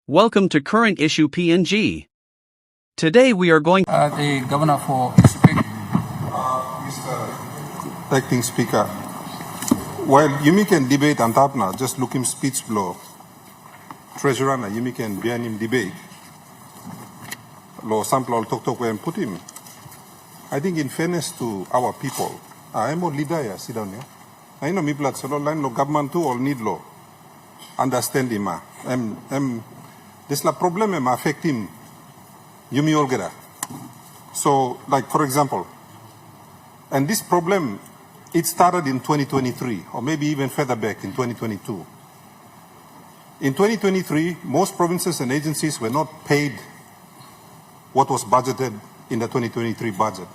Welcome to Current Issue PNG. Today we are going the Governor for East Sepik. Mr. Acting Speaker, while Yumi can debate Antapna, just look him speech below. Treasurer na Yumi can bear him debate. Lo sample all talk and put him. I think in fairness to our people, I'm a leader here, sit down here. I know me blood so line lo government too all need law. Understand him. This la problem affect him. Yumi all get. So, like for example, and this problem, it started in 2023, or maybe even further back in 2022. In 2023, most provinces and agencies were not paid what was budgeted in the 2023 budget.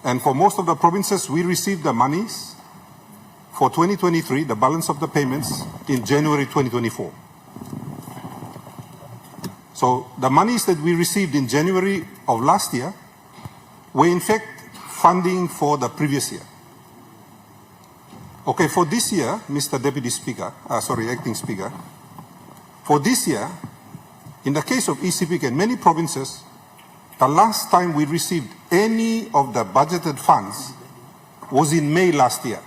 And for most of the provinces, we received the monies for 2023, the balance of the payments, in January 2024. So the monies that we received in January of last year were in fact funding for the previous year. Okay, for this year, Mr. Deputy Speaker, Acting Speaker, for this year, in the case of East Sepik and many provinces, the last time we received any of the budgeted funds was in May last year.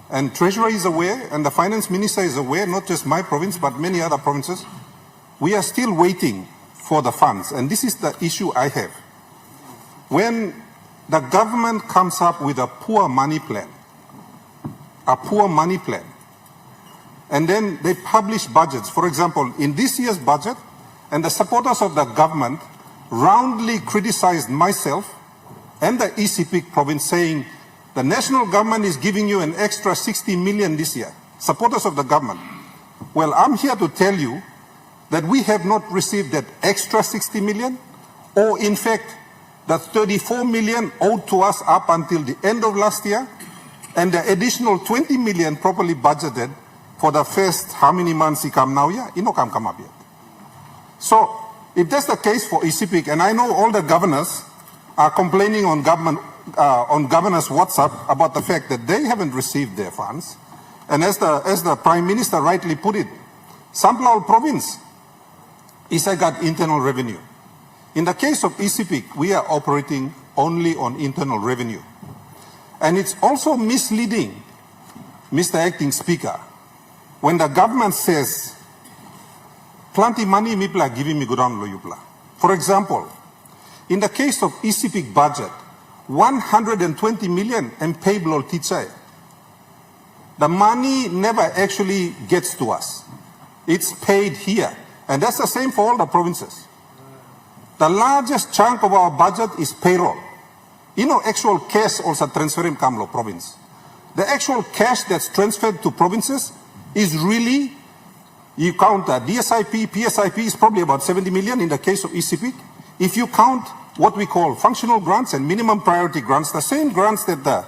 And Treasurer is aware, and the Finance Minister is aware, not just my province, but many other provinces. We are still waiting for the funds, and this is the issue I have. When the government comes up with a poor money plan, and then they publish budgets. For example, in this year's budget, and the supporters of the government roundly criticized myself and the East Sepik province, saying the national government is giving you an extra 60 million this year. Supporters of the government. Well, I'm here to tell you that we have not received that extra 60 million, or in fact, the 34 million owed to us up until the end of last year, and the additional 20 million properly budgeted for the first how many months he come now? Yeah, he no come up yet. So, if that's the case for East Sepik, and I know all the governors are complaining on governors' WhatsApp about the fact that they haven't received their funds, and as the Prime Minister rightly put it, Samplal province is got internal revenue. In the case of East Sepik, we are operating only on internal revenue. And it's also misleading, Mr. Acting Speaker, when the government says, plenty money mipla giving me gudan lo yupla. For example, in the case of East Sepik budget, 120 million and payable teacher. The money never actually gets to us. It's paid here. And that's the same for all the provinces. The largest chunk of our budget is payroll. Actual cash also transferring Kamlo province. The actual cash that's transferred to provinces is really, you count DSIP, PSIP is probably about 70 million in the case of East Sepik. If you count what we call functional grants and minimum priority grants, the same grants that the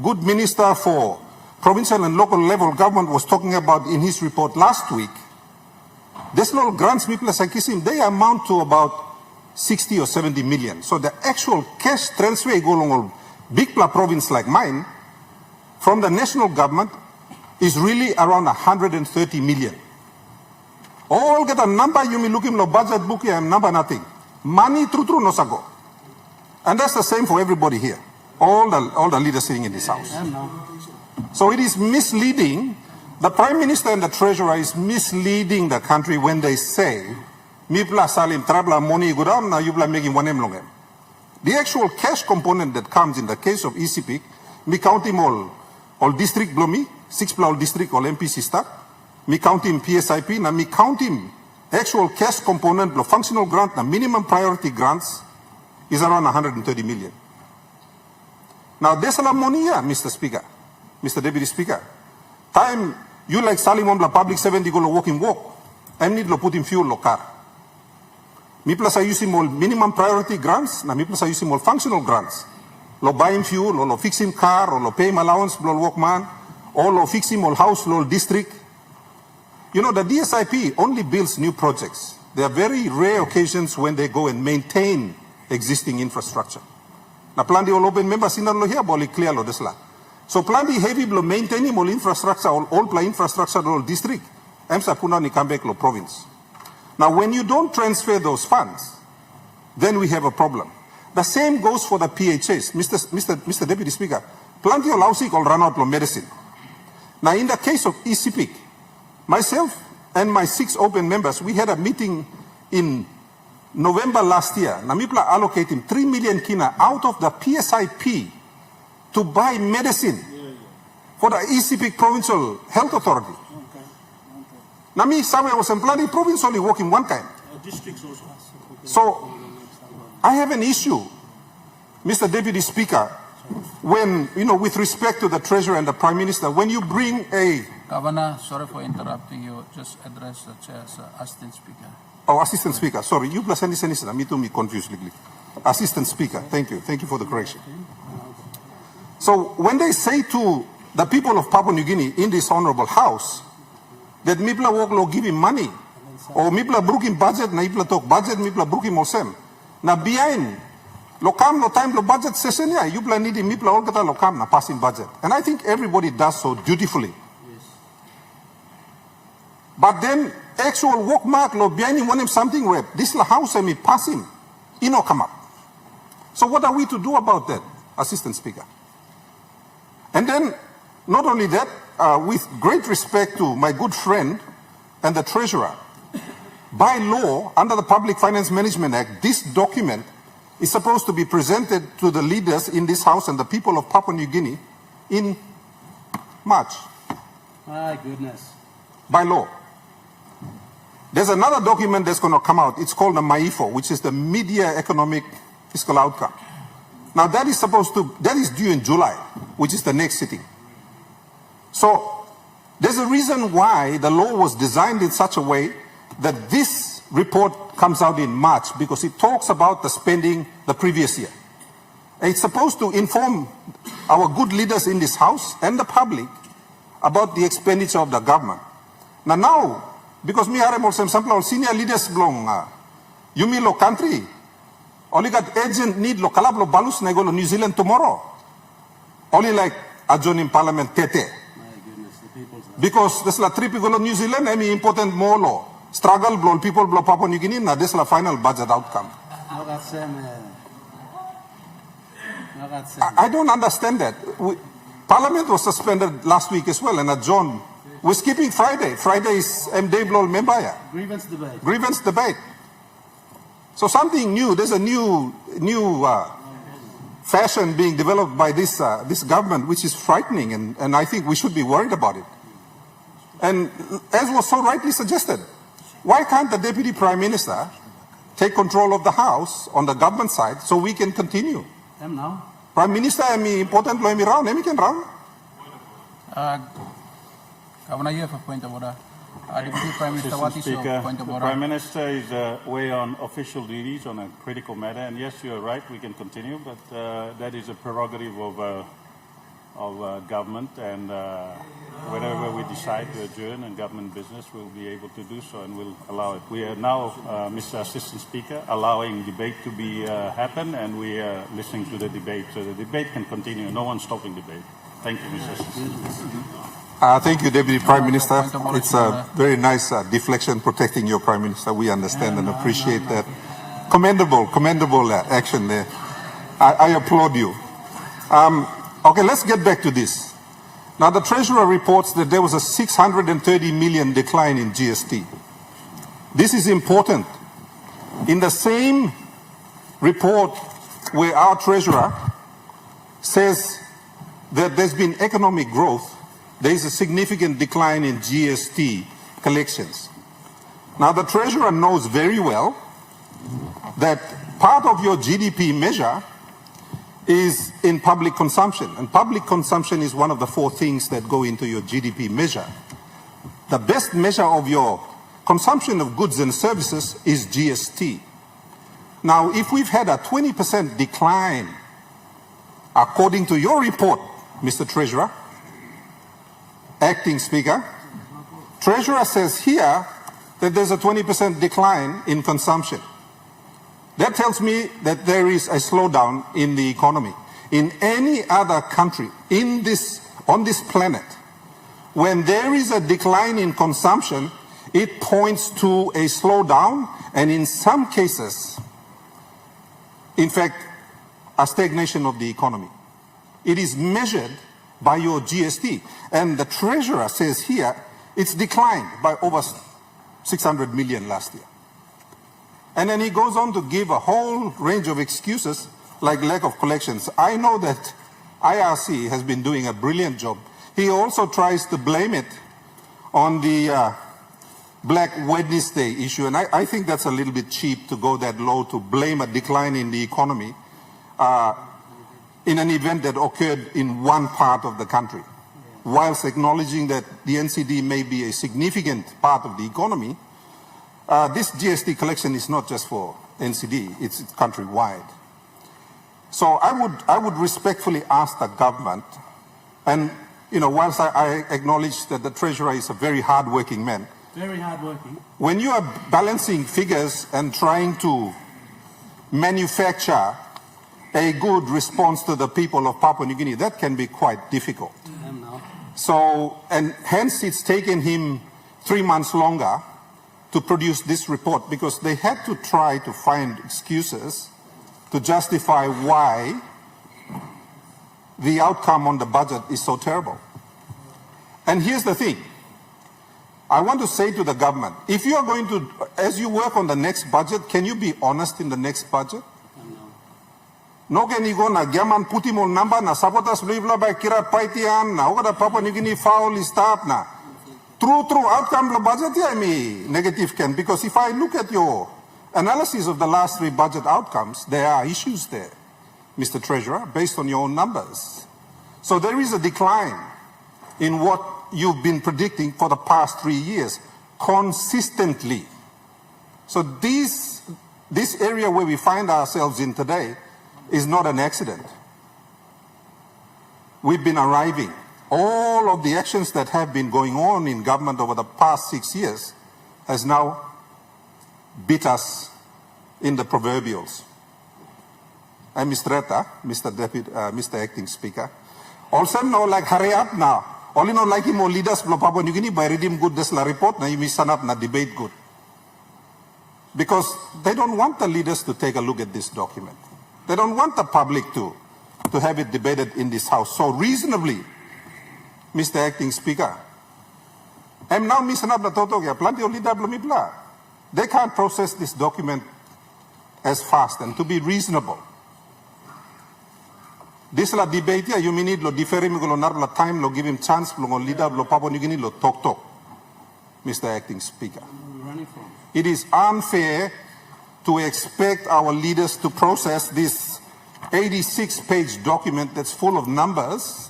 good minister for provincial and local level government was talking about in his report last week, these little grants, they amount to about 60 or 70 million. So the actual cash transfer go along a big province like mine from the national government is really around 130 million. All get a number, you may look in the budget book, and number nothing. Money true no sago. And that's the same for everybody here. All the leaders sitting in this house. So it is misleading. The Prime Minister and the Treasurer is misleading the country when they say, Mipla salim trabla money gudam na yubla making one longem. The actual cash component that comes in the case of East Sepik, me count him all district blomi, 6 all district all MPC start, me count him PSIP, na me count him actual cash component, the functional grant, the minimum priority grants is around 130 million. Now there's a lot of money here, Mr. Speaker, Mr. Deputy Speaker. Time you like Salim on the public 70 go walk. I need to put in fuel lo car. Me plus I use him all minimum priority grants, na me plus I use him all functional grants. Lo buy him fuel, or lo fix him car, or lo pay him allowance, lo walk man, or lo fix him all house, lo district. The DSIP only builds new projects. There are very rare occasions when they go and maintain existing infrastructure. Na plan di all open members in lo here, boli clear lo desla. So plan di heavy blow maintaining all infrastructure, all infrastructure, all district. EMSA puna ni Kambeklo province. Now, when you don't transfer those funds, then we have a problem. The same goes for the PHS. Mr. Deputy Speaker, plenty of lausik will run out of medicine. Now, in the case of East Sepik, myself and my 6 open members, we had a meeting in November last year. Namipla allocating 3 million kina out of the PSIP to buy medicine for the East Sepik Provincial Health Authority. Nami Sawe was in bloody province only working one time. So I have an issue, Mr. Deputy Speaker, when, with respect to the Treasurer and the Prime Minister, when you bring a... Governor, sorry for interrupting you. Just address the chair's Assistant Speaker. Oh, Assistant Speaker. Sorry, you plus any senator. Me too, me confused. Assistant Speaker. Thank you. Thank you for the correction. So when they say to the people of Papua New Guinea in this honorable house that Mipla Woklo give him money, or Mipla brook him budget, na Mipla talk budget, Mipla brook him osem. Na behind, lo kam lo time lo budget session ya, you plan need Mipla all kata lo kam na passing budget. And I think everybody does so dutifully. Yes. But then actual work mark lo behind him want him something where this la house and me pass him, come up. So what are we to do about that, Assistant Speaker? And then, not only that, with great respect to my good friend and the Treasurer, by law, under the Public Finance Management Act, this document is supposed to be presented to the leaders in this House and the people of Papua New Guinea in March. My goodness. By law. There's another document that's going to come out. It's called the MAIFO, which is the Media Economic Fiscal Outcome. Now that is due in July, which is the next sitting. So there's a reason why the law was designed in such a way that this report comes out in March, because it talks about the spending the previous year. And it's supposed to inform our good leaders in this House and the public about the expenditure of the government. Now, because me are also some senior leaders belong, you mean lo country, only got agent need lo kalab lo balus na go New Zealand tomorrow. Only like adjourn in Parliament tete. Because this la trip go New Zealand, I mean important more law. Struggle blow people blow Papua New Guinea, na this la final budget outcome. I don't understand that. Parliament was suspended last week as well and adjourned. We're skipping Friday. Friday is MD blow member. Grievance debate. Grievance debate. So something new, there's a new fashion being developed by this government, which is frightening, and I think we should be worried about it. And as was so rightly suggested, why can't the Deputy Prime Minister take control of the House on the government side so we can continue? Prime Minister, important lo round, can round. Governor, you have a point of order. Deputy Prime Minister, what is your point of order? Prime Minister is away on official duties on a critical matter, and yes, you are right, we can continue, but that is a prerogative of government, and whenever we decide to adjourn and government business, we'll be able to do so, and we'll allow it. We are now, Mr. Assistant Speaker, allowing debate to be happen, and we are listening to the debate, so the debate can continue. No one's stopping debate. Thank you, Mr. Assistant. Thank you, Deputy Prime Minister. It's a very nice deflection protecting your Prime Minister. We understand and appreciate that. Commendable action there. I applaud you. Okay, let's get back to this. Now, the Treasurer reports that there was a 630 million decline in GST. This is important. In the same report where our Treasurer says that there's been economic growth, there is a significant decline in GST collections. Now, the Treasurer knows very well that part of your GDP measure is in public consumption, and public consumption is one of the 4 things that go into your GDP measure. The best measure of your consumption of goods and services is GST. Now, if we've had a 20% decline, according to your report, Mr. Treasurer, Acting Speaker, Treasurer says here that there's a 20% decline in consumption. That tells me that there is a slowdown in the economy. In any other country on this planet, when there is a decline in consumption, it points to a slowdown and in some cases, in fact, a stagnation of the economy. It is measured by your GST. And the treasurer says here, it's declined by over 600 million last year. And then he goes on to give a whole range of excuses like lack of collections. I know that IRC has been doing a brilliant job. He also tries to blame it on the Black Wednesday issue. And I think that's a little bit cheap to go that low to blame a decline in the economy in an event that occurred in one part of the country. Whilst acknowledging that the NCD may be a significant part of the economy, this GST collection is not just for NCD, it's countrywide. So I would respectfully ask the government, and whilst I acknowledge that the Treasurer is a very hard-working man, very hard-working. When you are balancing figures and trying to manufacture a good response to the people of Papua New Guinea, that can be quite difficult. So, and hence it's taken him 3 months longer to produce this report because they had to try to find excuses to justify why the outcome on the budget is so terrible. And here's the thing. I want to say to the government, if you are going to, as you work on the next budget, can you be honest in the next budget? No can you go na gaman puti mo namba na sabotas blibla by kira paitian na oka da Papua New Guinea foul is start na. True outcome the budget I mean negative can, because if I look at your analysis of the last 3 budget outcomes, there are issues there, Mr. Treasurer, based on your own numbers. So there is a decline in what you've been predicting for the past 3 years consistently. So this area where we find ourselves in today is not an accident. We've been arriving. All of the actions that have been going on in government over the past 6 years has now beat us in the proverbials. And Mr. Retta, Mr. Acting Speaker, also know like hurry up now. Only know like him or leaders of Papua New Guinea by reading good this report, na you sanap na debate good. Because they don't want the leaders to take a look at this document. They don't want the public to have it debated in this house. So reasonably, Mr. Acting Speaker, I'm now misanap na toto kaya plenty of leader blumibla. They can't process this document as fast, and to be reasonable. This la debate ya you need lo differ mi lo nar la time lo give him chance lo leader lo Papua New Guinea lo talk, Mr. Acting Speaker. It is unfair to expect our leaders to process this 86-page document that's full of numbers,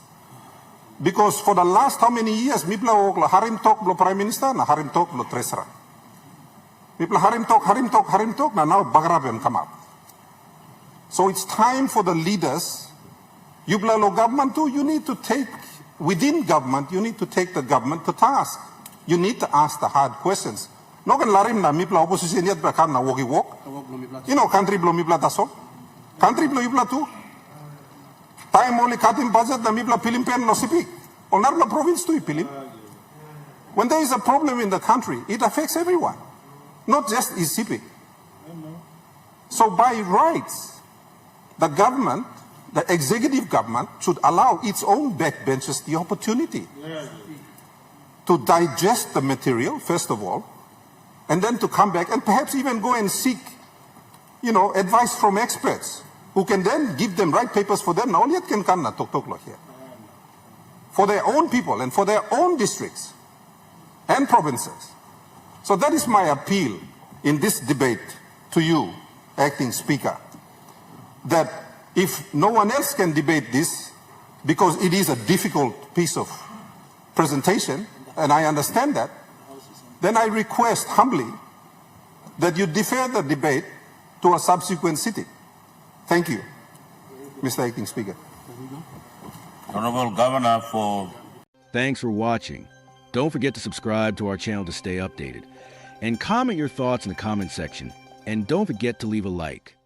because for the last how many years mipla lo harim talk lo Prime Minister na harim talk lo Treasurer. Mipla harim talk na now bagrabem come up. So it's time for the leaders. You government too, you need to take, within government, you need to take the government to task. You need to ask the hard questions. No can larim na mipla opposition yet bakar na walkie walk. Country blow mipla taso. Country blow mipla too. Time only cutting budget na mipla pilim pen no sipi. Onar la province too pilim. When there is a problem in the country, it affects everyone, not just East Sepik. So by rights, the government, the executive government, should allow its own backbenchers the opportunity to digest the material, first of all, and then to come back and perhaps even go and seek, advice from experts who can then give them right papers for them. Now, yet can come na talk here for their own people and for their own districts and provinces. So that is my appeal in this debate to you, Acting Speaker, that if no one else can debate this, because it is a difficult piece of presentation, and I understand that, then I request humbly that you defer the debate to a subsequent sitting. Thank you, Mr. Acting Speaker. Honorable Governor for... Thanks for watching. Don't forget to subscribe to our channel to stay updated. And comment your thoughts in the comment section. And don't forget to leave a like.